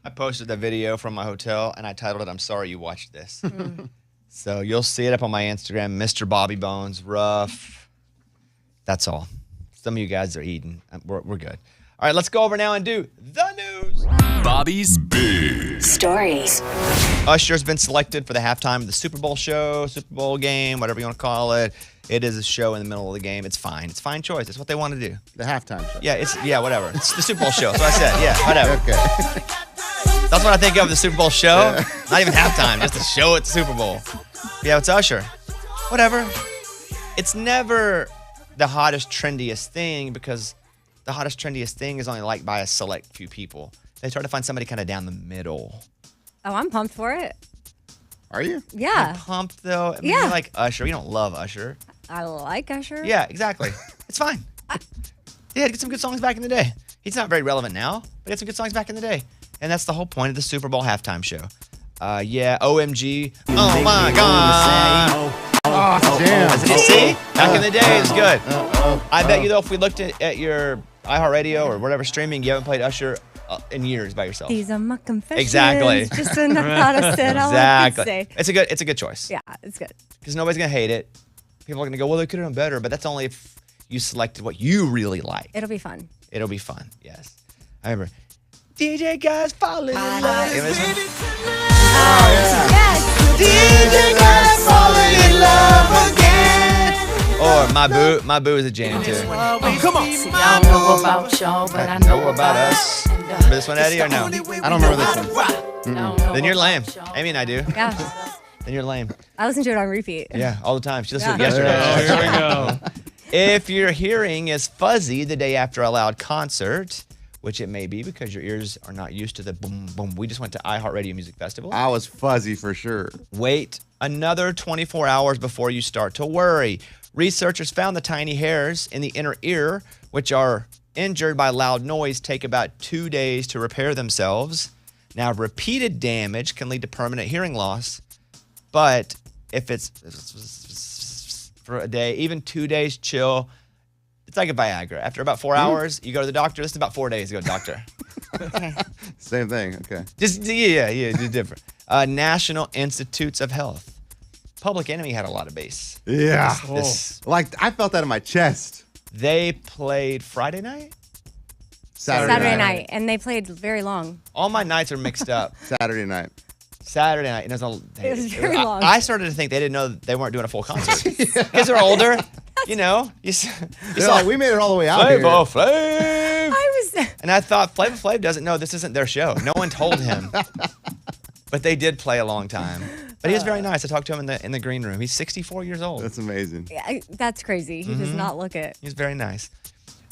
I posted a video from my hotel, and I titled it, "I'm sorry you watched this." So you'll see it up on my Instagram, Mr. Bobby Bones, rough. That's all. Some of you guys are eating. We're good. All right, let's go over now and do the news. Bobby's Big Stories. Usher's been selected for the halftime of the Super Bowl show, Super Bowl game, whatever you want to call it. It is a show in the middle of the game. It's fine. It's a fine choice. It's what they want to do. The halftime show. Yeah, whatever. It's the Super Bowl show. That's what I said. Yeah, whatever. Okay. That's what I think of the Super Bowl show. Yeah. Not even halftime, just a show at the Super Bowl. Yeah, it's Usher. Whatever. It's never the hottest, trendiest thing because the hottest, trendiest thing is only liked by a select few people. They try to find somebody kind of down the middle. Oh, I'm pumped for it. Are you? Yeah. You're pumped, though? I mean, Yeah. You like Usher. You don't love Usher. I like Usher. Yeah, exactly. It's fine. He had some good songs back in the day. He's not very relevant now, but he had some good songs back in the day. And that's the whole point of the Super Bowl halftime show. OMG. Oh, my God. Oh, damn. Did you see? Back in the day, it was good. I bet you, though, if we looked at your iHeartRadio or whatever streaming, you haven't played Usher in years by yourself. These are my confessions. Exactly. Just enough thought I said all I could say. It's a good choice. Yeah, it's good. Because nobody's going to hate it. People are going to go, well, they could have done better, but that's only if you selected what you really like. It'll be fun. It'll be fun, yes. I remember, DJ guys falling in love. You know this one? Yes. DJ guys falling in love again. Or My Boo is a jam too. Come on. Y'all know about y'all, but I know about us. Remember this one, Eddie, or no? I don't remember this one. Then you're lame. Amy and I do. Yeah. Then you're lame. I listen to it on repeat. Yeah, all the time. She listened to Yeah. it yesterday. Oh, here we go. If your hearing is fuzzy the day after a loud concert, which it may be because your ears are not used to the boom, boom. We just went to iHeartRadio Music Festival. I was fuzzy for sure. Wait another 24 hours before you start to worry. Researchers found the tiny hairs in the inner ear, which are injured by loud noise, take about 2 days to repair themselves. Now, repeated damage can lead to permanent hearing loss, but if it's for a day, even 2 days, chill. It's like a Viagra. After about 4 hours, you go to the doctor. This is about 4 days to go to the doctor. Okay. Same thing. Okay. Just it's different. National Institutes of Health. Public Enemy had a lot of bass. Yeah. This- Like, I felt that in my chest. They played Friday night? Saturday night. And they played very long. All my nights are mixed up. Saturday night. Saturday night. And it was very long. I started to think they didn't know they weren't doing a full concert. Because they're older. You know? You They're saw like, we made it all the way out Flavor here. Flav. I was. And I thought Flavor Flav doesn't know this isn't their show. No one told him. But they did play a long time. But he was very nice. I talked to him in the green room. He's 64 years old. That's amazing. Yeah, that's crazy. He does not look it. He's very nice.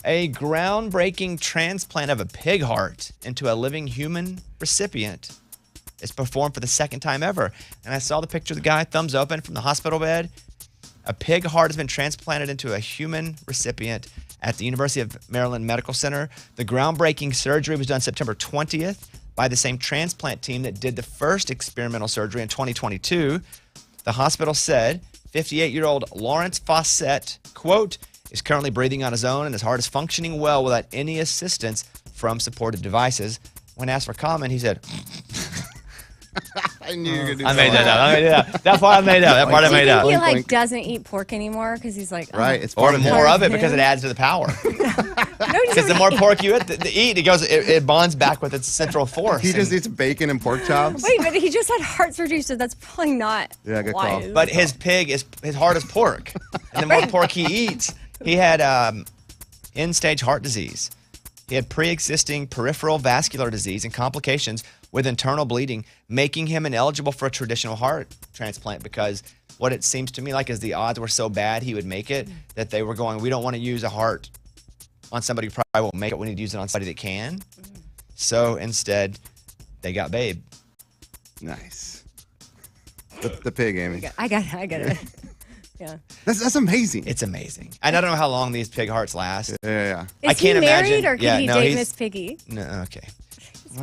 A groundbreaking transplant of a pig heart into a living human recipient is performed for the second time ever. And I saw the picture of the guy, thumbs open from the hospital bed. A pig heart has been transplanted into a human recipient at the University of Maryland Medical Center. The groundbreaking surgery was done September 20th by the same transplant team that did the first experimental surgery in 2022. The hospital said 58-year-old Lawrence Fawcett, quote, is currently breathing on his own and his heart is functioning well without any assistance from supportive devices. When asked for comment, he said, I knew you were going to do I made that up. That part I made up. That part I Do you made think up. he like Boink. doesn't eat pork anymore because he's like Right. It's Or part of more him. of it because it adds to the power. No, Because the more pork you eat, it bonds back with its central force. He just And- eats bacon and pork chops. Wait, but he just had heart surgery, so that's probably not. Yeah, good why. call. But his heart is pork. And the more pork he eats, he had end-stage heart disease. He had pre-existing peripheral vascular disease and complications with internal bleeding, making him ineligible for a traditional heart transplant because what it seems to me like is the odds were so bad he would make it that they were going, we don't want to use a heart on somebody who probably won't make it. We need to use it on somebody that can. So instead, they got Babe. Nice. The pig, Amy. I got it. Yeah. That's amazing. It's amazing. And I don't know how long these pig hearts last. Yeah. Is I can't he married imagine. or could Yeah, he no, date he's- Miss Piggy? No, okay.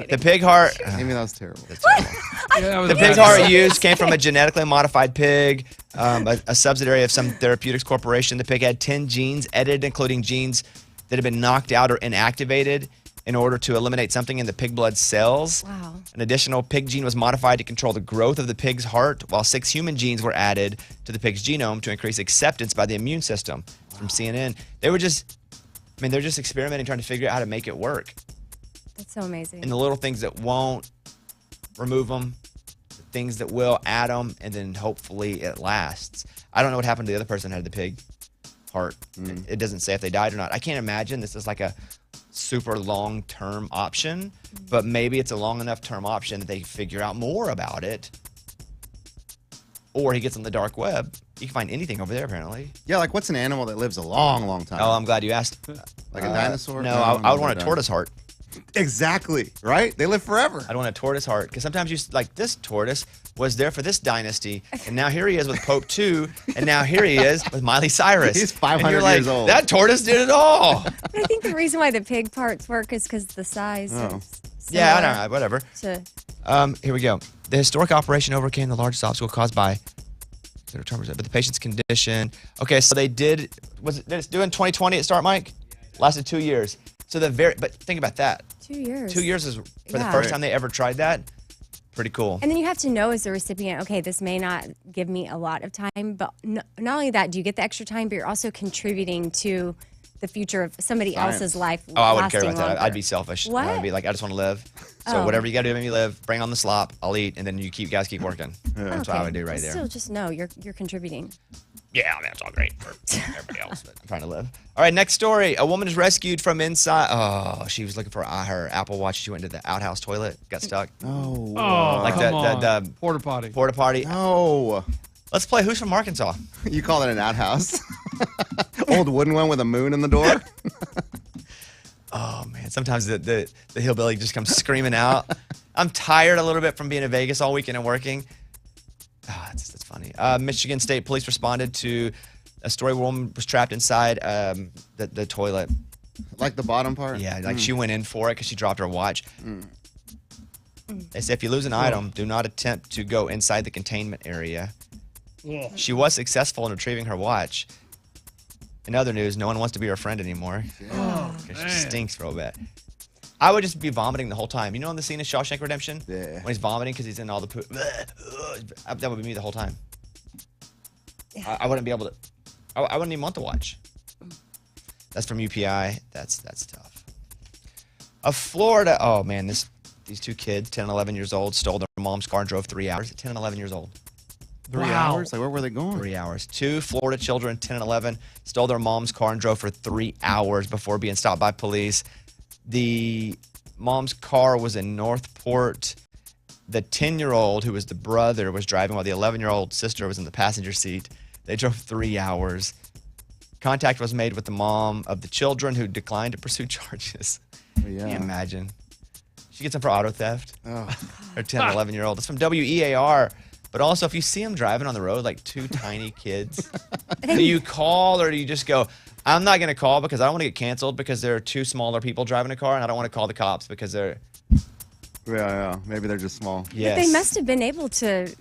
The pig heart. Amy, that was terrible. The pig heart used came from a genetically modified pig, a subsidiary of some therapeutics corporation. The pig had 10 genes edited, including genes that had been knocked out or inactivated. in order to eliminate something in the pig blood cells. Wow. An additional pig gene was modified to control the growth of the pig's heart, while 6 human genes were added to the pig's genome to increase acceptance by the immune system. From CNN. They're just experimenting, trying to figure out how to make it work. That's so amazing. And the little things that won't, remove them. The things that will, add them, and then hopefully it lasts. I don't know what happened to the other person who had the pig heart. It doesn't say if they died or not. I can't imagine this is like a super long-term option, but maybe it's a long enough term option that they figure out more about it. Or he gets on the dark web. You can find anything over there, apparently. Yeah, like what's an animal that lives a long, long time? Oh, I'm glad you asked. Like a dinosaur? No, I would want a tortoise heart. Exactly, right? They live forever. I'd want a tortoise heart, because sometimes you, like, this tortoise was there for this dynasty, and now here he is with Pope II, and now here he is with Miley Cyrus. He's 500 and you're like, years old. That tortoise did it all. But I think the reason why the pig parts work is because the size. Is Yeah, I similar know, whatever. to- Here we go. The historic operation overcame the largest obstacle caused by but the patient's condition. Okay, so they did it due in 2020 at start, Mike? Lasted 2 years. So but think about that. 2 years. 2 years is for the Yeah. first time they ever tried that. Pretty cool. And then you have to know as the recipient, okay, this may not give me a lot of time, but not only that, do you get the extra time, but you're also contributing to the future of somebody else's life. Oh, I wouldn't care about lasting that. longer. I'd be selfish. What? I'd be like, I just want to live. So Oh. whatever you got to do to make me live, bring on the slop, I'll eat, and then you guys keep working. That's what I would do right But there. Still, just know you're contributing. Yeah, I mean, it's all great for everybody else, but I'm trying to live. All right, next story. A woman is rescued from inside. Oh, she was looking for her Apple Watch. She went to the outhouse toilet, got stuck. Oh, Like come on. the Porta-potty. Porta-potty. no. Let's play Who's from Arkansas. You call it an outhouse? Old wooden one with a moon in the door? Oh, man. Sometimes the hillbilly just comes screaming out. I'm tired a little bit from being in Vegas all weekend and working. Oh, it's funny. Michigan State Police responded to a story where a woman was trapped inside the toilet. Like the bottom part? Yeah, like she went in for it because she dropped her watch. They say if you lose an item, do not attempt to go inside the containment area. She was successful in retrieving her watch. In other news, no one wants to be her friend anymore because she stinks real bad. I would just be vomiting the whole time. You know, in the scene of Shawshank Redemption, Yeah. when he's vomiting because he's in all the poop. That would be me the whole time. I wouldn't be able to. I wouldn't even want to watch. That's from UPI. That's tough. Florida. Oh man, these two kids, 10 and 11 years old, stole their mom's car and drove 3 hours. 10 and 11 years old. 3 hours? Like, where were they going? 3 hours. Two Florida children, 10 and 11, stole their mom's car and drove for 3 hours before being stopped by police. The mom's car was in Northport. The 10-year-old, who was the brother, was driving while the 11-year-old sister was in the passenger seat. They drove 3 hours. Contact was made with the mom of the children, who declined to pursue charges. Yeah. Can you imagine? She gets them for auto theft. Oh. Her 10, 11-year-old. It's from WEAR. But also, if you see them driving on the road like two tiny kids, do you call or do you just go, I'm not going to call because I don't want to get canceled because there are two smaller people driving a car and I don't want to call the cops because they're... Yeah. Maybe they're just small. Yes. But they must have been able to,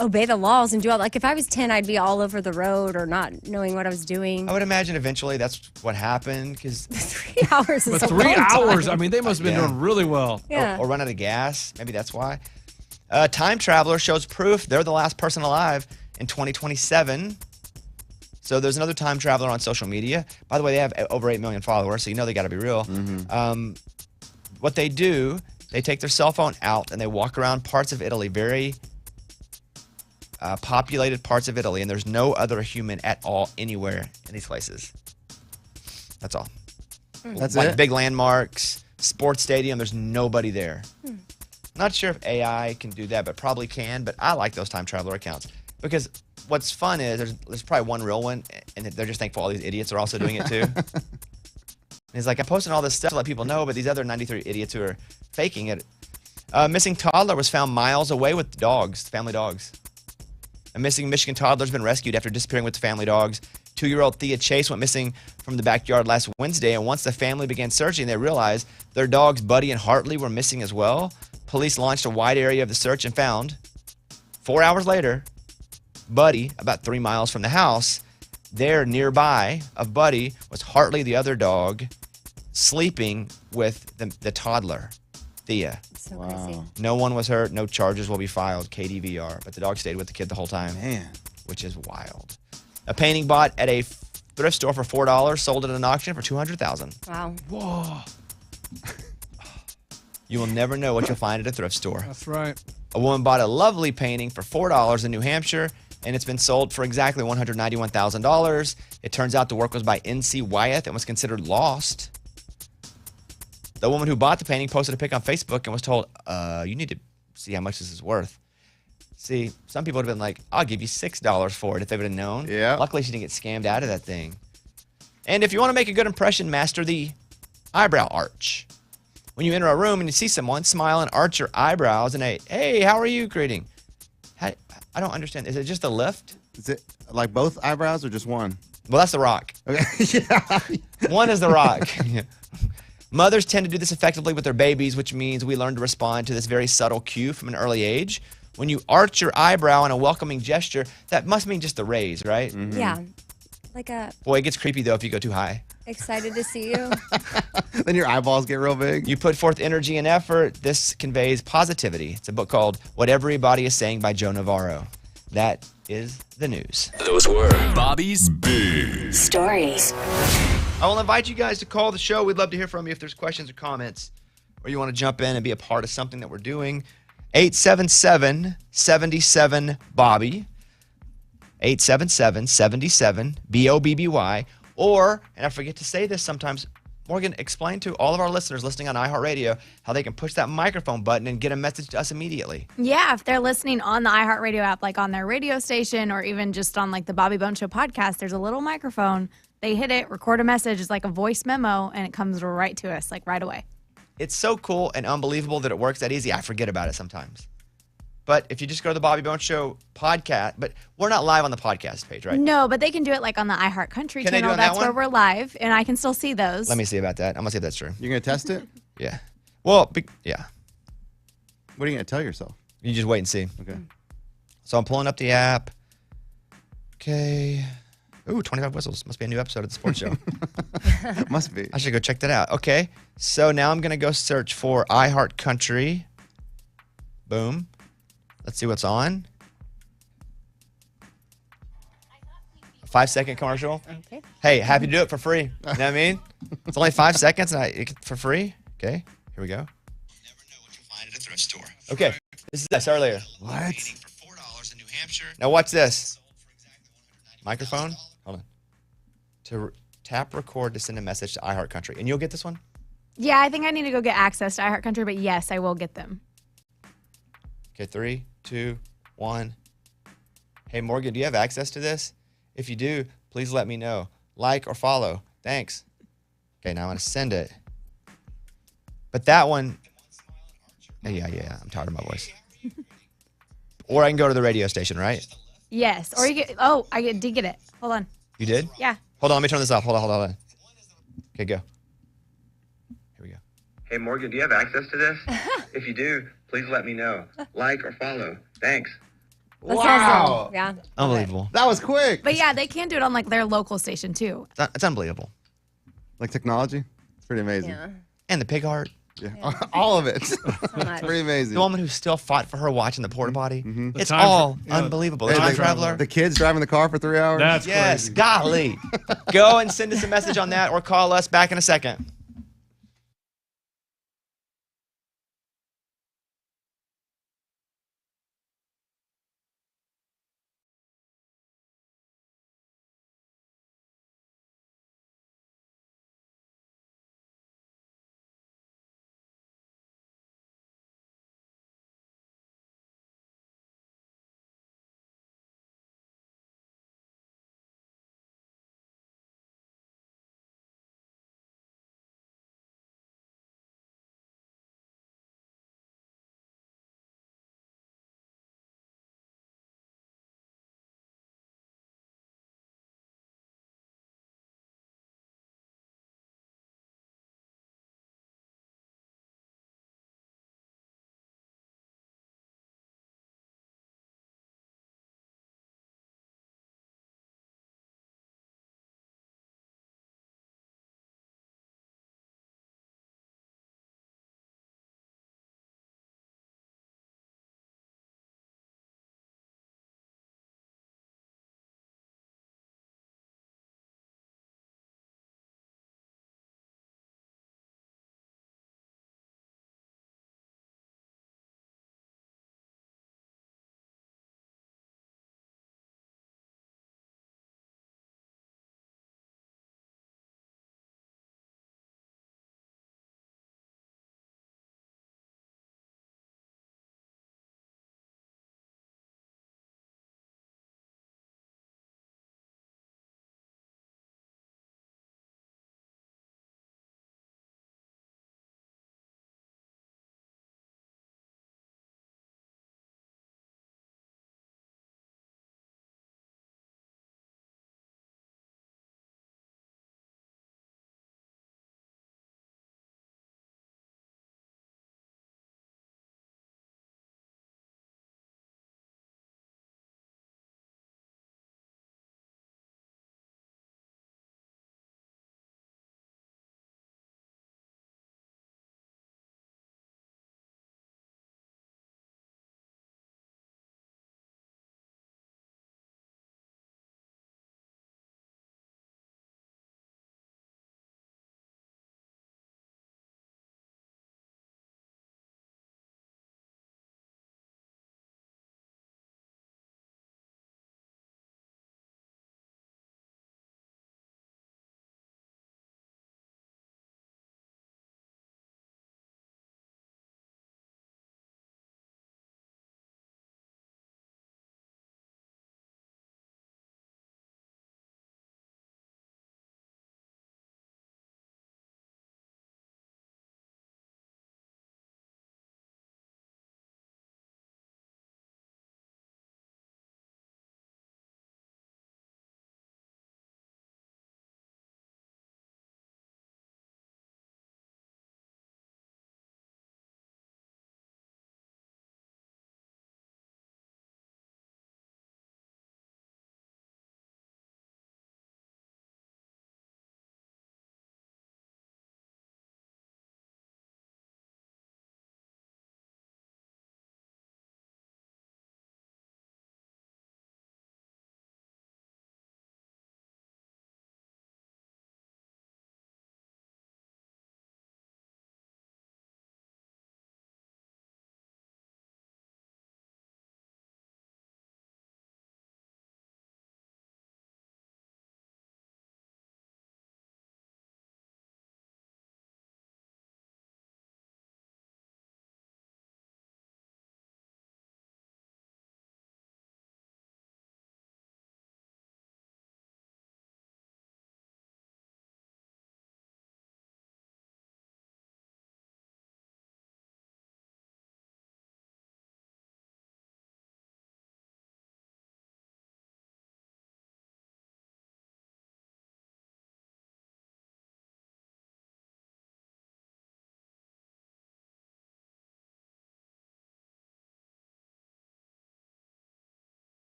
obey the laws and do all. Like if I was 10, I'd be all over the road or not knowing what I was doing. I would imagine eventually that's what happened because... 3 hours is But a 3 long hours, time. I mean, they must have been Yeah. doing really well. Yeah. Or run out of gas. Maybe that's why. Time traveler shows proof they're the last person alive in 2027. So there's another time traveler on social media. By the way, they have over 8 million followers, so you know they got to be real. What they do, they take their cell phone out and they walk around parts of Italy, very populated parts of Italy, and there's no other human at all anywhere in these places. That's all. That's Like it? big landmarks, sports stadium, there's nobody there. Not sure if AI can do that, but probably can. But I like those time traveler accounts because what's fun is there's probably one real one, and they're just thankful all these idiots are also doing it too. And it's like, I'm posting all this stuff to let people know, but these other 93 idiots who are faking it. Missing toddler was found miles away with dogs, family dogs. A missing Michigan toddler has been rescued after disappearing with the family dogs. 2-year-old Thea Chase went missing from the backyard last Wednesday, and once the family began searching, they realized their dogs Buddy and Hartley were missing as well. Police launched a wide area of the search and found, 4 hours later, Buddy, about 3 miles from the house. There, nearby of Buddy, was Hartley, the other dog. sleeping with the toddler, Thea. So crazy. No one was hurt. No charges will be filed. KDVR. But the dog stayed with the kid the whole time. Man. Which is wild. A painting bought at a thrift store for $4 sold at an auction for $200,000. Wow. Whoa. You will never know what you'll find at a thrift store. That's right. A woman bought a lovely painting for $4 in New Hampshire, and it's been sold for exactly $191,000. It turns out the work was by N.C. Wyeth and was considered lost. The woman who bought the painting posted a pic on Facebook and was told, you need to see how much this is worth. See, some people would have been like, I'll give you $6 for it if they would have known. Yeah. Luckily, she didn't get scammed out of that thing. And if you want to make a good impression, master the eyebrow arch. When you enter a room and you see someone, smile and arch your eyebrows and hey, how are you greeting? I don't understand. Is it just a lift? Is it like both eyebrows or just one? Well, that's The Rock. Okay. Yeah. One is The Rock. Mothers tend to do this effectively with their babies, which means we learn to respond to this very subtle cue from an early age. When you arch your eyebrow in a welcoming gesture, that must mean just the raise, right? Mm-hmm. Yeah. Like a Boy, it gets creepy, though, if you go too high. excited to see you. Then your eyeballs get real big. You put forth energy and effort. This conveys positivity. It's a book called What Everybody is Saying by Joe Navarro. That is the news. Those were Bobby's Big Stories. I will invite you guys to call the show. We'd love to hear from you if there's questions or comments, or you want to jump in and be a part of something that we're doing. 877-77-BOBBY. 877-77-BOBBY. Or, and I forget to say this sometimes, Morgan, explain to all of our listeners listening on iHeartRadio how they can push that microphone button and get a message to us immediately. Yeah, if they're listening on the iHeartRadio app, like on their radio station or even just on like the Bobby Bone Show podcast, there's a little microphone. They hit it, record a message. It's like a voice memo, and it comes right to us, like right away. It's so cool and unbelievable that it works that easy. I forget about it sometimes. But if you just go to the Bobby Bone Show podcast, but we're not live on the podcast page, right? No, but they can do it like on the iHeartCountry Can they do channel. it on that That's where one? we're live, and I can still see those. Let me see about that. I'm going to see if that's true. You're going to test it? Yeah. Well, yeah. What are you going to tell yourself? You just wait and see. Okay. So I'm pulling up the app. Okay. Ooh, 25 whistles. Must be a new episode of the sports show. Must be. I should go check that out. Okay. So now I'm going to go search for iHeartCountry. Boom. Let's see what's on. A 5-second commercial. Okay. Hey, happy to do it for free. You know what I mean? It's only 5 seconds and for free. Okay. Here we go. Never know what you'll find at a thrift store. Okay. This is us earlier. What? For $4 in New Hampshire. Now watch this. Microphone. Hold on. Tap record to send a message to iHeartCountry. And you'll get this one? Yeah, I think I need to go get access to iHeartCountry, but yes, I will get them. Okay, 3, 2, 1. Hey, Morgan, do you have access to this? If you do, please let me know. Like or follow. Thanks. Okay, now I'm going to send it. But that one, yeah, I'm tired of my voice. Or I can go to the radio station, right? Yes, or you get. Did get it. Hold on. You did? Yeah. Hold on, let me turn this off. Hold on. Okay, go. Here we go. Hey, Morgan, do you have access to this? If you do, please let me know. Like or follow. Thanks. That's Wow. awesome. Yeah. Unbelievable. That was quick. But yeah, they can do it on like their local station too. It's unbelievable. Like technology? It's pretty amazing. Yeah. And the pig heart. Yeah. All of it. So much. Pretty amazing. The woman who still fought for her watching the porta-potty. The It's time all tra- yeah, unbelievable. The Hey, time the- traveler. The kids driving the car for 3 hours? That's Yes, crazy. golly. Go and send us a message on that or call us back in a second.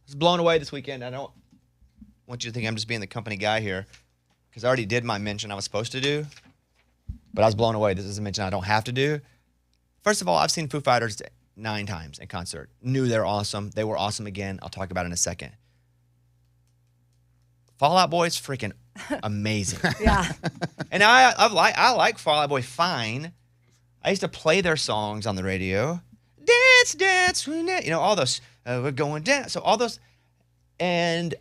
was blown away this weekend. I don't want you to think I'm just being the company guy here because I already did my mention I was supposed to do, but I was blown away. This is a mention I don't have to do. First of all, I've seen Foo Fighters 9 times in concert. Knew they're awesome. They were awesome again. I'll talk about it in a second. Fall Out Boy's freaking amazing. Yeah. And I like Fall Out Boy fine. I used to play their songs on the radio. Dance, dance, all those. We're going down. So all those. And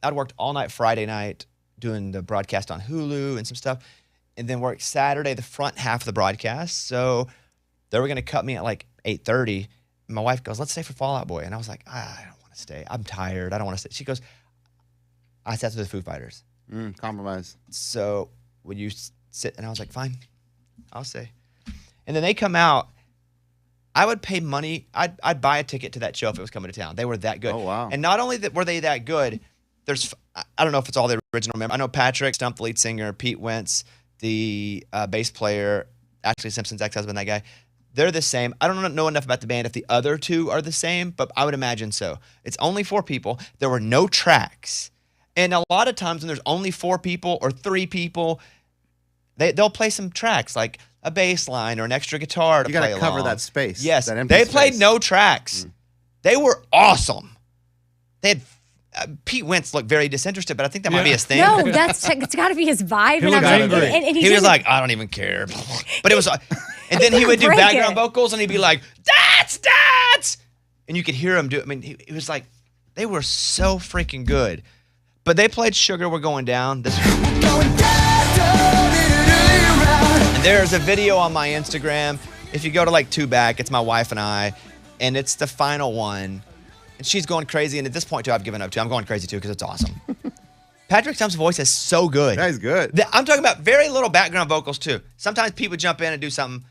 I'd worked all night Friday night doing the broadcast on Hulu and some stuff. And then worked Saturday, the front half of the broadcast. So they were going to cut me at like 8:30. My wife goes, let's stay for Fall Out Boy. And I was like, I don't want to stay. I'm tired. I don't want to stay. She goes, I sat through the Foo Fighters. Compromise. So would you sit? And I was like, fine, I'll stay. And then they come out. I would pay money. I'd buy a ticket to that show if it was coming to town. They were that good. Oh, wow. And not only were they that good, I don't know if it's all the original members. I know Patrick Stump, the lead singer, Pete Wentz, the bass player, Ashley Simpson's ex-husband, that guy. They're the same. I don't know enough about the band if the other two are the same, but I would imagine so. It's only 4 people. There were no tracks. And a lot of times when there's only 4 people or 3 people, they'll play some tracks like a bass line or an extra guitar to play along. You got to cover that space. Yes. That empty They space. played no tracks. They were awesome. They had Pete Wentz looked very disinterested, but I think that might be his thing. No, it's got to be his vibe. He looked angry. And he was like, I don't even care. But it was, and then he would do Break background it. vocals and he'd be like, that's. And you could hear him do it. I mean, he was like, they were so freaking good. But they played Sugar We're Going Down. And there's a video on my Instagram. If you go to like 2 back, it's my wife and I, and it's the final one. And she's going crazy. And at this point, too, I've given up too. I'm going crazy too because it's awesome. Patrick Stump's voice is so good. That is good. I'm talking about very little background vocals too. Sometimes Pete would jump in and do something,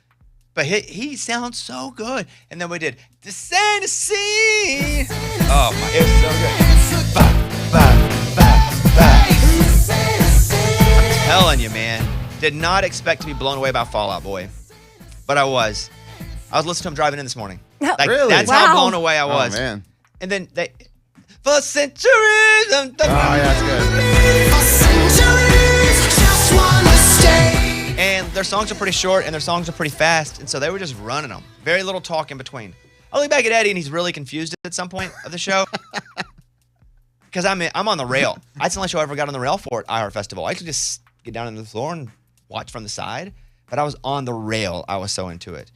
but he sounds so good. And then we did This Ain't a Scene. Oh my, it was so good. I'm telling you, man. Did not expect to be blown away by Fall Out Boy, but I was. I was listening to him driving in this morning. Like, Really? That's Wow. how blown away I was. Oh, man. And then for centuries. Oh, yeah, that's good. And their songs are pretty short and their songs are pretty fast. And so they were just running them. Very little talk in between. I look back at Eddie and he's really confused at some point of the show. Because I'm on the rail. That's the only show I ever got on the rail for at iHeart Festival. I could just get down on the floor and watch from the side. But I was on the rail. I was so into it.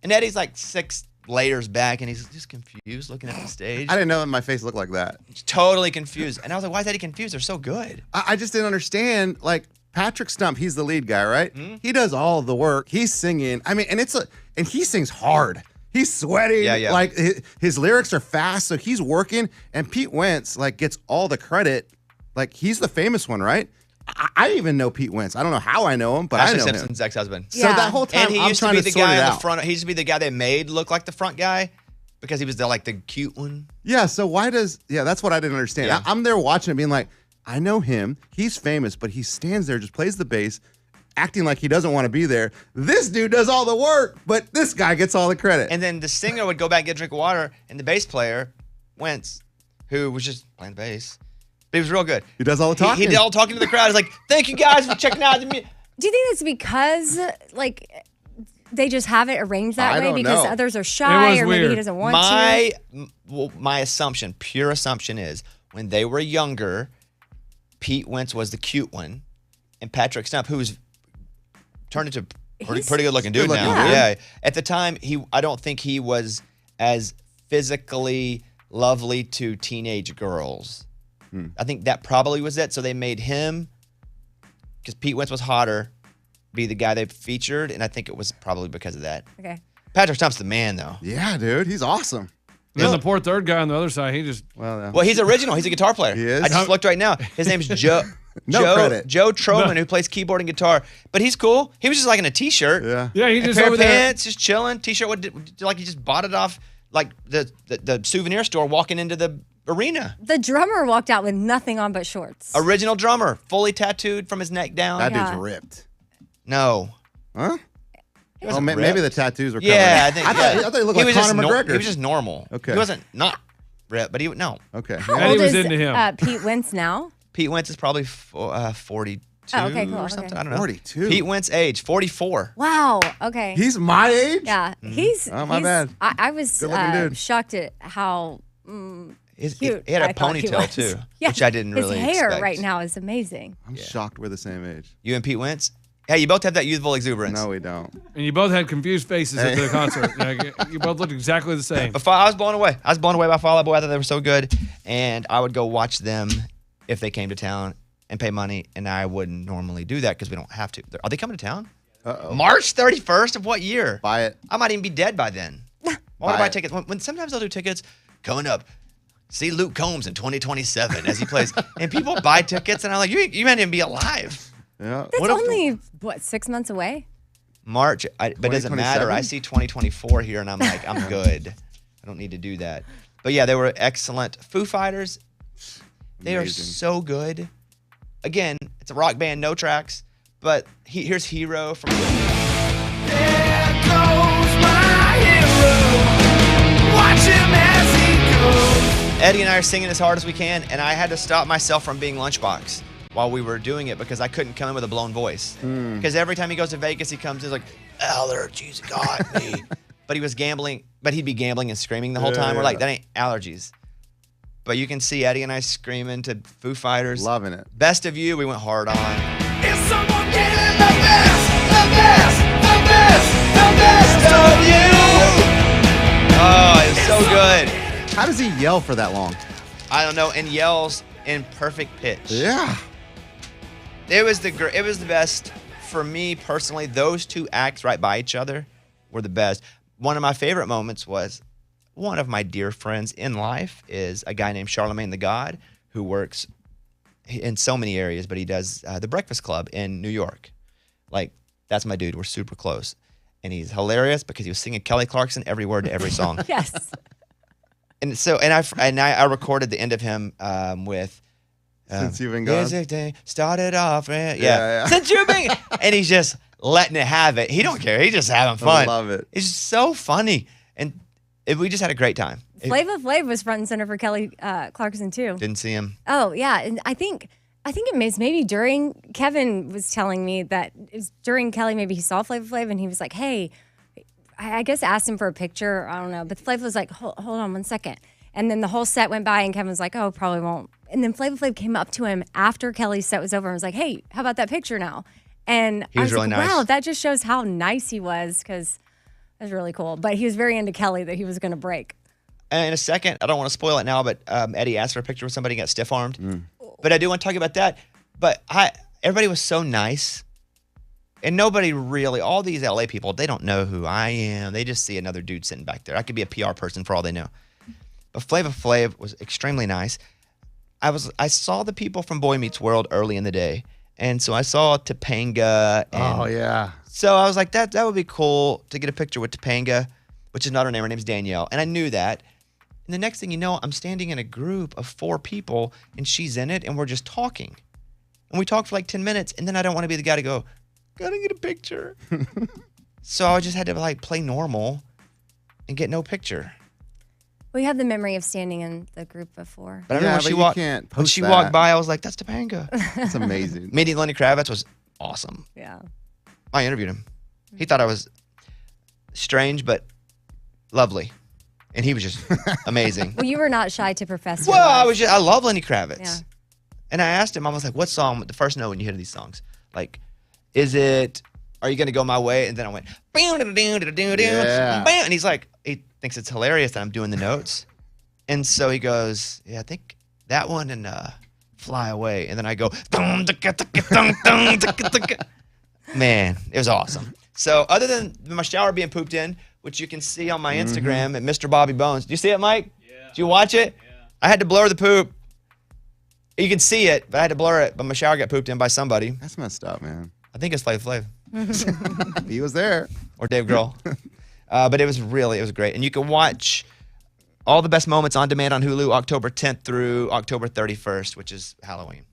And Eddie's like 6 layers back and he's just confused looking at the stage. I didn't know that my face looked like that. Totally confused. And I was like, why is Eddie confused? They're so good. I just didn't understand. Like, Patrick Stump, he's the lead guy, right? Mm-hmm. He does all of the work. He's singing. I mean, and he sings hard. He's sweating. Yeah. Like his lyrics are fast, so he's working. And Pete Wentz like gets all the credit. Like he's the famous one, right? I even know Pete Wentz. I don't know how I know him, but Ashley I know Simpson's him. ex-husband. So Yeah. that whole time And he I'm used to trying be to the sort guy it in the out. front. He used to be the guy they made look like the front guy because he was like the cute one. Yeah. So that's what I didn't understand. Yeah. I'm there watching it, being like, I know him. He's famous, but he stands there, just plays the bass, acting like he doesn't want to be there. This dude does all the work, but this guy gets all the credit. And then the singer would go back and get a drink of water, and the bass player, Wentz, who was just playing the bass, but he was real good. He does all the talking. He did all talking to the crowd. He's like, thank you guys for checking out the music. Do you think it's because like they just have it arranged that I way don't because know. others are shy was or maybe he weird. doesn't want to? My assumption, pure assumption is when they were younger, Pete Wentz was the cute one, and Patrick Stump, who was turned into pretty good looking dude good-looking now. dude. Yeah. At the time, I don't think he was as physically lovely to teenage girls. I think that probably was it. So they made him, because Pete Wentz was hotter, be the guy they featured, and I think it was probably because of that. Okay. Patrick Stump's the man, though. Yeah, dude, he's awesome. Then the poor third guy on the other side, he just Well, he's original. He's a guitar player. He is? I just looked right now. His name's Joe. No credit. Joe Troman, who plays keyboard and guitar. But he's cool. He was just like in a t-shirt. Yeah. he A just pair over of there. pants, just chilling. T-shirt, like he just bought it off like the souvenir store walking into the arena. The drummer walked out with nothing on but shorts. Original drummer, fully tattooed from his neck down. That Yeah. dude's ripped. No. Huh? He Oh, wasn't maybe the ripped. tattoos were covered. Yeah, I think. I thought he looked like was just Conor McGregor. He was just normal. Okay. He wasn't not. rip, but no. Okay. How Eddie old was is into him. Pete Wentz now? Pete Wentz is probably 42 Oh, okay, cool, or something. okay. I don't know. 42. Pete Wentz age 44. Wow. Okay. He's my age? yeah. Oh, my bad. I was Good-looking dude. shocked at how He cute had a I thought he ponytail was. too, Yeah, which I didn't really His hair expect. right now is amazing. I'm shocked we're the same age. You and Pete Wentz? Hey, you both have that youthful exuberance. No, we don't. And you both had confused faces at the concert. Like, you both looked exactly the same. Before, I was blown away. I was blown away by Fall Out Boy. I thought they were so good. And I would go watch them if they came to town and pay money. And I wouldn't normally do that because we don't have to. Are they coming to town? Uh-oh. March 31st of what year? Buy it. I might even be dead by then. Why would I Buy buy it. tickets? When sometimes they'll do tickets coming up. See Luke Combs in 2027 as he plays. And people buy tickets. And I'm like, you might even be alive. Yeah. That's What if- only, 6 months away? March, but it doesn't matter. 2027? I see 2024 here, and I'm like, I'm good. I don't need to do that. But yeah, they were excellent. Foo Fighters, they are Amazing. so good. Again, it's a rock band, no tracks. But here's Hero from. Eddie and I are singing as hard as we can, and I had to stop myself from being Lunchbox while we were doing it because I couldn't come in with a blown voice. Because every time he goes to Vegas, he comes in like, allergies got me. But he was gambling, but he'd be gambling and screaming the whole time. We're like, that ain't allergies. But you can see Eddie and I screaming to Foo Fighters. Loving it. Best of You, we went hard on. Is someone getting the best of you? Oh, it was so good. How does he yell for that long? I don't know, and yells in perfect pitch. Yeah. It was the best for me personally. Those two acts right by each other were the best. One of my favorite moments was one of my dear friends in life is a guy named Charlemagne the God who works in so many areas, but he does the Breakfast Club in New York. Like, that's my dude. We're super close. And he's hilarious because he was singing Kelly Clarkson every word to every song. Yes. And so, I recorded the end of him with Since you've been gone? Music Day started off, yeah. Yeah. Since you've been, and he's just letting it have it. He don't care. He's just having fun. I love it. It's just so funny, and we just had a great time. Flava Flav was front and center for Kelly Clarkson too. Didn't see him. Oh yeah, and I think it was maybe during Kevin was telling me that it was during Kelly. Maybe he saw Flava Flav and he was like, "Hey," I guess asked him for a picture. I don't know, but Flava was like, "Hold on 1 second," and then the whole set went by and Kevin was like, "Oh, probably won't." And then Flava Flav came up to him after Kelly's set was over and was like, "Hey, how about that picture now?" And He was I was really like, nice. "Wow, that just shows how nice he was," because that was really cool. But he was very into Kelly that he was going to break. And in a second, I don't want to spoil it now, but Eddie asked for a picture with somebody and got stiff-armed. But I do want to talk about that. But everybody was so nice. And nobody really, all these LA people, they don't know who I am. They just see another dude sitting back there. I could be a PR person for all they know. But Flava Flav was extremely nice. I saw the people from Boy Meets World early in the day. And so I saw Topanga. And Oh, yeah. so I was like, that would be cool to get a picture with Topanga, which is not her name. Her name's Danielle. And I knew that. And the next thing you know, I'm standing in a group of 4 people, and she's in it, and we're just talking. And we talk for like 10 minutes, and then I don't want to be the guy to go, gotta get a picture. So I just had to like play normal and get no picture. We have the memory of standing in the group before. But I Yeah, remember but when she you walked, can't when post she that. walked by, I was like, that's Topanga. It's amazing. Meeting Lenny Kravitz was awesome. Yeah. I interviewed him. He thought I was strange, but lovely. And he was just amazing. Well, you were not shy to profess. your Well, love. I love Lenny Kravitz. Yeah. And I asked him, I was like, what song, the first note when you hear these songs? Like, is it, Are You Gonna Go My Way? And then I went, Yeah. and he's like, he thinks it's hilarious that I'm doing the notes. And so he goes, yeah, I think that one and Fly Away. And then I go, man, it was awesome. So other than my shower being pooped in, which you can see on my Instagram at Mr. Bobby Bones. Do you see it, Mike? Yeah. Did you watch it? Yeah. I had to blur the poop. You can see it, but I had to blur it. But my shower got pooped in by somebody. That's messed up, man. I think it's Flav He was there. or Dave Grohl. But it was great. And you can watch all the best moments on demand on Hulu October 10th through October 31st, which is Halloween.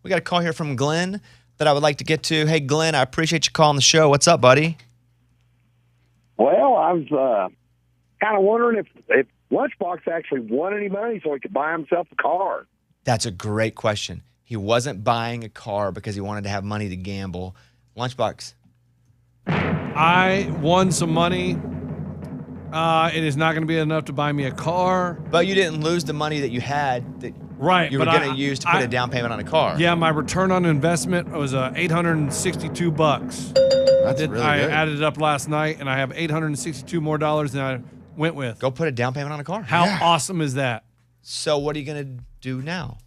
We got a call here from Glenn that I would like to get to. Hey, Glenn, I appreciate you calling the show. What's up, buddy? Well, I was kind of wondering if Lunchbox actually won any money so he could buy himself a car. That's a great question. He wasn't buying a car because he wanted to have money to gamble. Lunchbox. I won some money. It is not going to be enough to buy me a car. But you didn't lose the money that you had that Right, you were but going to use to put a down payment on a car. Yeah, my return on investment was $862. That's really I good. added it up last night, and I have $862 more than I went with. Go put a down payment on a car. How awesome is that? So what are you going to do now?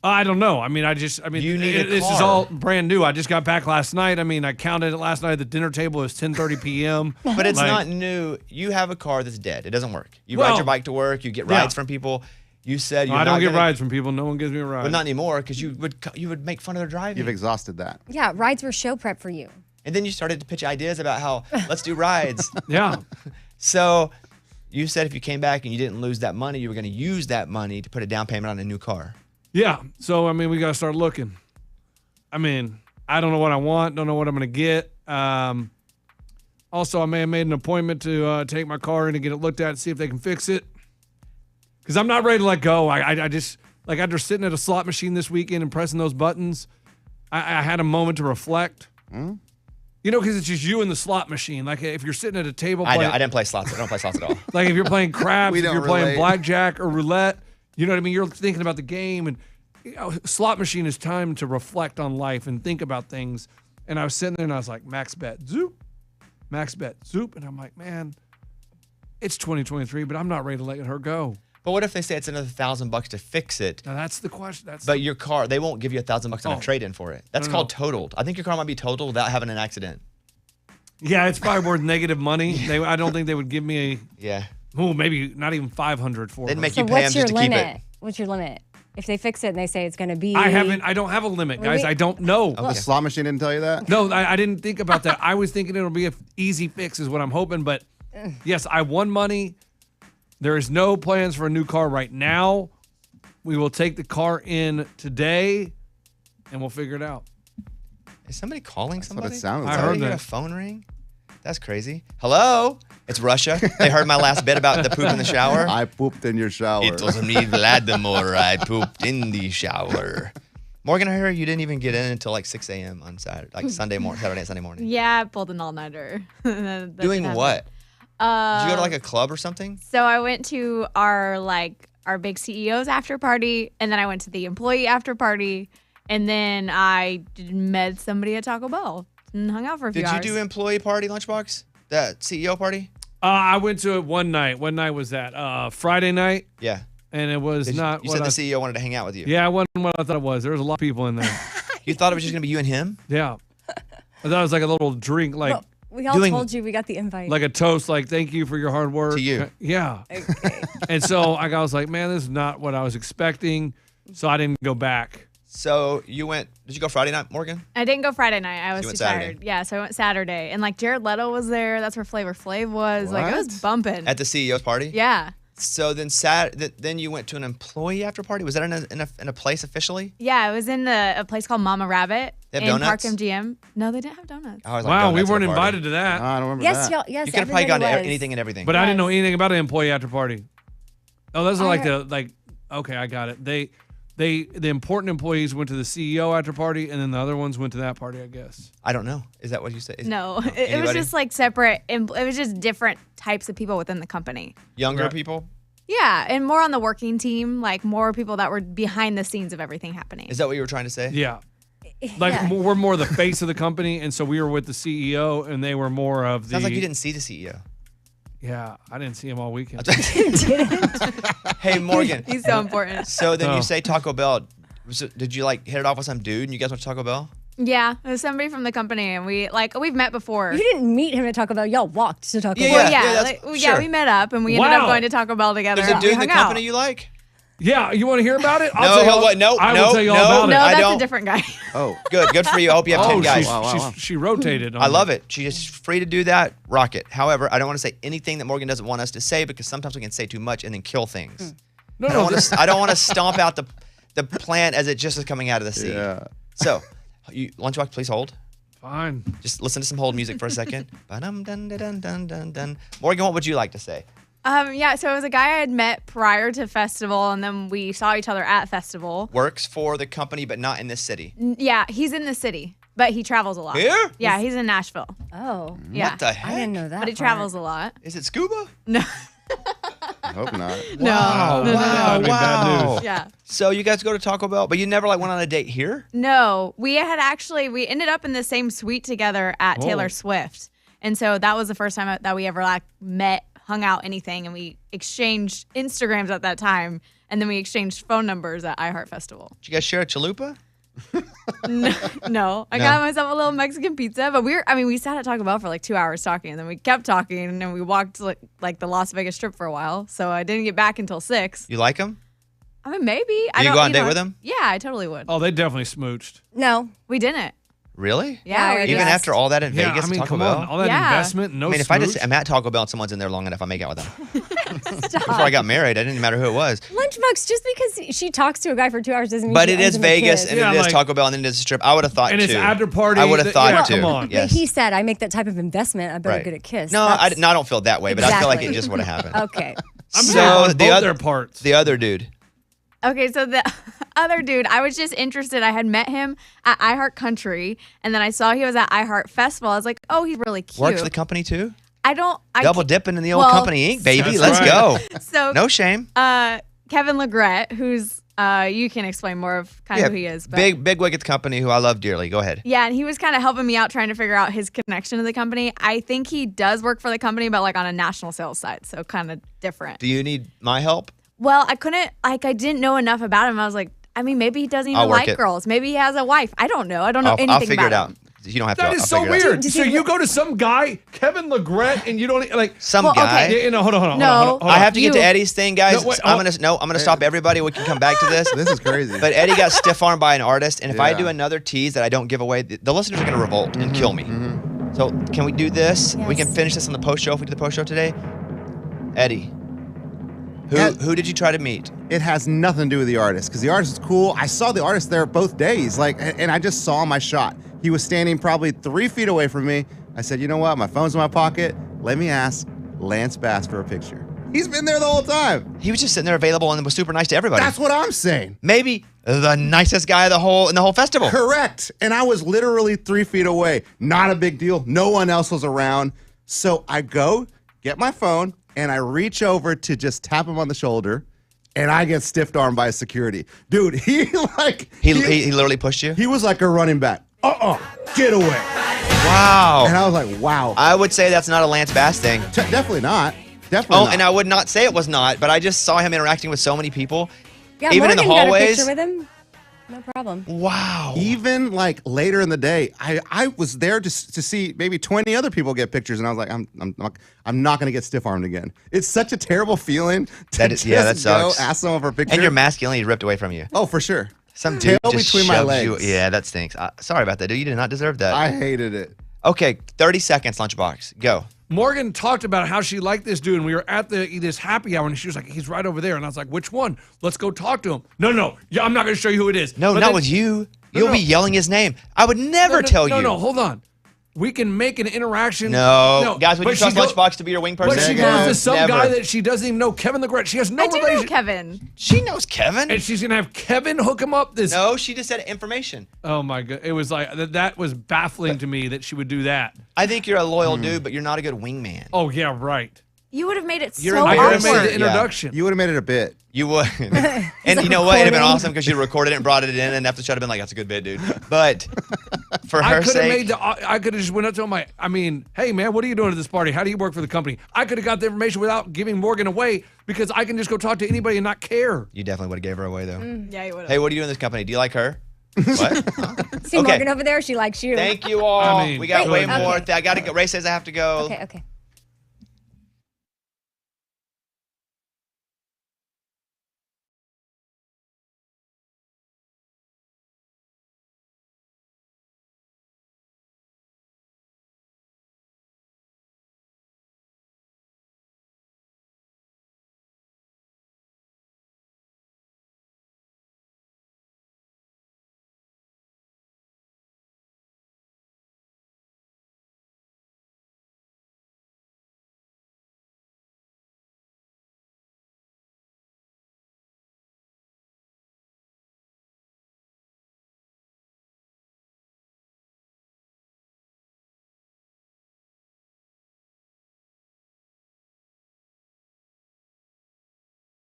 I don't know. I mean, You need a this is car. all brand new. I just got back last night. I mean, I counted it last night at the dinner table. It was 10:30 p.m. But it's Like, not new. You have a car that's dead. It doesn't work. You Well, ride your bike to work. You get yeah. rides from people. You said you're I don't not get gonna, rides from people. No one gives me a ride. But not anymore because you would make fun of their driving. You've exhausted that. Yeah, rides were show prep for you. And then you started to pitch ideas about how let's do rides. Yeah. So you said if you came back and you didn't lose that money, you were going to use that money to put a down payment on a new car. Yeah. So, I mean, we got to start looking. I mean, I don't know what I want. Don't know what I'm going to get. Also, I may have made an appointment to take my car in and get it looked at and see if they can fix it. Because I'm not ready to let go. I just, like, after sitting at a slot machine this weekend and pressing those buttons, I had a moment to reflect. You know, because it's just you and the slot machine. Like, if you're sitting at a table I playing, didn't play slots. I don't play slots at all. like if you're playing craps, We if don't you're playing relate. blackjack or roulette, you know what I mean? You're thinking about the game, and slot machine is time to reflect on life and think about things. And I was sitting there and I was like, max bet, zoop, max bet, zoop. And I'm like, man, it's 2023, but I'm not ready to let her go. But what if they say it's another $1,000 to fix it? Now that's the question. But your car, they won't give you $1,000 on Oh. a trade-in for it. That's No. called totaled. I think your car might be totaled without having an accident. Yeah, it's probably worth negative money. I don't think they would give me Yeah. maybe not even 500 for They'd it. make So you pay them what's your just to keep limit? it. What's your limit? If they fix it and they say it's going to be... I don't have a limit, guys. Really? I don't know. The slot machine didn't tell you that? No, I didn't think about that. I was thinking it'll be an easy fix is what I'm hoping. But yes, I won money. There is no plans for a new car right now. We will take the car in today, and we'll figure it out. Is somebody calling what somebody? it sounded Did like. I somebody heard hear a that. phone ring? That's crazy. Hello? It's Russia. They heard my last bit about the poop in the shower. I pooped in your shower. It was me, Vladimir. I pooped in the shower. Morgan, I heard you didn't even get in until like 6 a.m. on Saturday, like Saturday and Sunday morning. Yeah, I pulled an all-nighter. That Doing didn't what? happen. Did you go to like a club or something? So I went to our big CEO's after party, and then I went to the employee after party, and then I met somebody at Taco Bell and hung out for a few Did you hours. do employee party, Lunchbox? That CEO party? I went to it one night. What night was that? Friday night, Yeah. and it was not You what said I... the CEO wanted to hang out with you. Yeah, it wasn't what I thought it was. There was a lot of people in there. You thought it was just going to be you and him? Yeah. I thought it was like a little drink, like... Well, we all doing- told you we got the invite. like a toast, like thank you for your hard work. To you. Yeah. Okay. And so I was like, man, this is not what I was expecting. So I didn't go back. So you went, did you go Friday night, Morgan? I didn't go Friday night. I was you went too Saturday. tired. Yeah, so I went Saturday, and like Jared Leto was there. That's where Flavor Flav was. Like it was What? bumping. At the CEO's party? Yeah. So then then you went to an employee after party? Was that in a place officially? Yeah, it was in a place called Mama Rabbit They have in donuts? Park MGM. No, they didn't have donuts. I was like, Wow, we donuts at weren't a party. invited to that. I don't remember yes, that. y'all. Yes, You could have probably gone to everybody was. anything and everything. But I didn't know Yes. anything about an employee after party. Oh, those are I like heard- okay, I got it. The important employees went to the CEO after party, and then the other ones went to that party, I guess. I don't know. Is that what you said? No, it was Anybody? just like separate. It was just different types of people within the company. Younger Right. people? Yeah, and more on the working team, like more people that were behind the scenes of everything happening. Is that what you were trying to say? Yeah. Like Yeah. we're more the face of the company, and so we were with the CEO, and they were more of the. Sounds like you didn't see the CEO. Yeah, I didn't see him all weekend. Hey, Morgan. He's so important. So then Oh. you say Taco Bell. Did you like hit it off with some dude and you guys went to Taco Bell? Yeah, it was somebody from the company, and we've met before. You didn't meet him at Taco Bell. Y'all walked to Taco Yeah, Bell. Well, yeah, that's- sure. we met up, and we ended up Wow. going to Taco Bell together. There's a and dude we in the hung company out. you like? Yeah, you want to hear about it? No, tell you all- what? No, I will no, tell you all no. about No, it. I that's don't- a different guy. Oh, Good for you. I hope you have 10 guys. wow. She rotated. On I love me. it. She's free to do that. Rock it. However, I don't want to say anything that Morgan doesn't want us to say because sometimes we can say too much and then kill things. No, I don't want to stomp out the plant as it just is coming out of the seed. Yeah. So, Lunchbox, please hold. Fine. Just listen to some hold music for a second. Ba-dum, dun, dun, dun, dun, dun. Morgan, what would you like to say? Yeah, so it was a guy I had met prior to festival, and then we saw each other at festival. Works for the company, but not in this city. Yeah, he's in the city, but he travels a lot. Here? Yeah, he's in Nashville. Oh. Yeah. What the heck? I didn't know that. But he part. travels a lot. Is it scuba? No. I hope not. Wow. No. That'd be bad news. Yeah. So you guys go to Taco Bell, but you never went on a date here? No, we ended up in the same suite together at Whoa. Taylor Swift. And so that was the first time that we ever met, hung out, anything. And we exchanged Instagrams at that time. And then we exchanged phone numbers at iHeart Festival. Did you guys share a chalupa? No, I got myself a little Mexican pizza, but we sat at Taco Bell for 2 hours talking, and then we kept talking, and then we walked like the Las Vegas Strip for a while. So I didn't get back until 6. You like him? I mean, maybe. Do you go on a date with him? Yeah, I totally would. Oh, they definitely smooched. No. We didn't. Really? Yeah, we Even just- after all that in Yeah, Vegas I mean, at Taco come Bell? on. All that Yeah. investment, no I mean, if I just smooch? am at Taco Bell and someone's in there long enough, I make out with them. Before I got married, it didn't matter who it was. Lunchbox, just because she talks to a guy for 2 hours doesn't mean But she it ends is him a Vegas, kiss. and Yeah, it is like- Taco Bell, and then it is a strip. I would have thought And it's too. after party. I would have thought yeah, too. come on. Yes. But he said, I make that type of investment. I better Right. get a kiss. No, I don't feel that way, but I feel like Exactly. it just would have happened. Okay. I'm So so on the both other- their parts. The other dude. Okay, so the other dude, I was just interested. I had met him at iHeart Country, and then I saw he was at iHeart Festival. I was like, oh, he's really cute. Works for the company too? I Double dipping in the old well, company ink, baby. That's Let's right. go. So No shame. Kevin Legret, who's you can explain more of kind of who he is. But Big wig at the company who I love dearly. Go ahead. yeah, and he was kind of helping me out trying to figure out his connection to the company. I think he does work for the company, but on a national sales side, so kind of different. Do you need my help? Well, I couldn't, I didn't know enough about him. I was like, maybe he doesn't I'll even work like it. girls. Maybe he has a wife. I don't know. I don't know anything I'll figure it about out. him. You don't have to. That I'll is so figure it out. weird. Does So he you look- go to some guy, Kevin Legret, and you don't Some Well, guy. okay. No, hold on. No. Hold on. I have to get to You- Eddie's thing, guys. No, wait, I'm gonna stop everybody. We can come back to this. This is crazy. But Eddie got stiff armed by an artist, and if I Yeah. do another tease that I don't give away, the listeners are gonna revolt and kill me. So can we do this? We can Yes. finish this on the post show if we do the post show today. Eddie, Yeah. who did you try to meet? It has nothing to do with the artist because the artist is cool. I saw the artist there both days, and I just saw my shot. He was standing probably 3 feet away from me. I said, you know what? My phone's in my pocket. Let me ask Lance Bass for a picture. He's been there the whole time. He was just sitting there available and was super nice to everybody. That's what I'm saying. Maybe the nicest guy in the whole festival. Correct. And I was literally 3 feet away. Not a big deal. No one else was around. So I go, get my phone, and I reach over to just tap him on the shoulder, and I get stiff-armed by security. Dude, he He literally pushed you. he was like a running back. Get away. Wow. And I was like, wow. I would say that's not a Lance Bass thing. Definitely not. Definitely Oh, not. and I would not say it was not, but I just saw him interacting with so many people. Yeah, Even in the Morgan hallways? got a picture with him. No problem. Wow. Even later in the day, I was there to see maybe 20 other people get pictures, and I was like, I'm not going to get stiff armed again. It's such a terrible feeling. To That is- yeah, that just go sucks. ask someone for a picture. And your masculinity ripped away from you. Oh, for sure. Some Tail dude just between my shoved legs. You. Yeah, that stinks. Sorry about that, dude. You did not deserve that. I hated it. Okay, 30 seconds, Lunchbox. Go. Morgan talked about how she liked this dude, and we were at this happy hour, and she was like, he's right over there. And I was like, which one? Let's go talk to him. No. Yeah, I'm not going to show you who it is. No, But not then- with you. No, You'll no. be yelling his name. I would never tell you. No, hold on. We can make an interaction. No. Guys, would but you trust she go- Lunchbox to be your wing person? But she Never. goes to some Never. guy that she doesn't even know, Kevin Legret. She has no I do know relation. Kevin. She knows Kevin. And she's going to have Kevin hook him up. No, she just said information. Oh, my God. It was like, that was baffling to me that she would do that. I think you're a loyal dude, but you're not a good wingman. Oh, yeah, right. You would have made it You're so I could have made awkward. the introduction. You would have made it a bit. You would. And you know what? It'd have been awesome because you recorded it and brought it in, and after the show, I'd have been like, that's a good bit, dude. But for I her could have sake. I could have just went up to him. Hey man, what are you doing at this party? How do you work for the company? I could have got the information without giving Morgan away because I can just go talk to anybody and not care. You definitely would have gave her away, though. Yeah, you would have. Hey, what do you do in this company? Do you like her? What? Huh? See Okay. Morgan over there? She likes you. Thank you all. I mean, we got Wait, way okay. more. I got to go. Ray says I have to go. Okay.